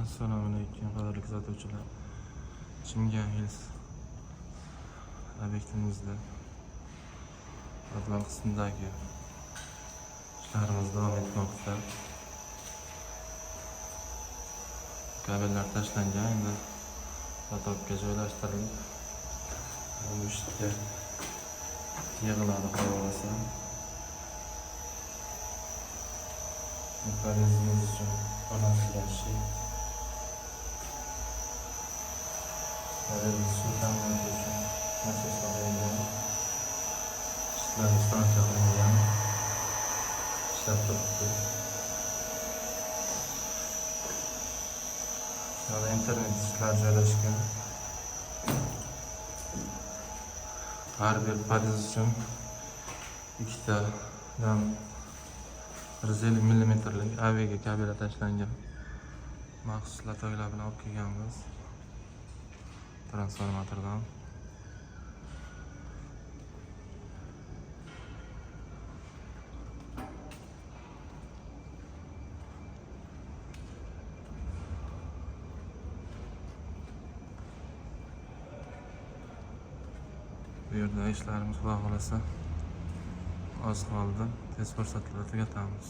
Assalomu alaykum qadrli kuzatuvchilar. Chimgan Hills obyektimizda yozma qismidagi ishlarimiz davom etmoqda. Kabellar tashlangan, endi potokga joylashtirilib, bu ishga yig'iladi havolasi. Mexanizmimiz uchun o'rnatilgan shit. Suv ta'minoti uchun nasos qo'yilgan. Shitlar instalyatsiya qilingan. Ishlab turibdi. Yana internet shitlar joylashgan. Har bir pariz uchun ikkitadan 150 mm'lik AVG kabellar tashlangan. Maxsus latoklar bilan olib kelganmiz transformatordan. Bu yerda ishlarimiz xudo xolasa oz qoldi. Tez fursatlarda tugatamiz.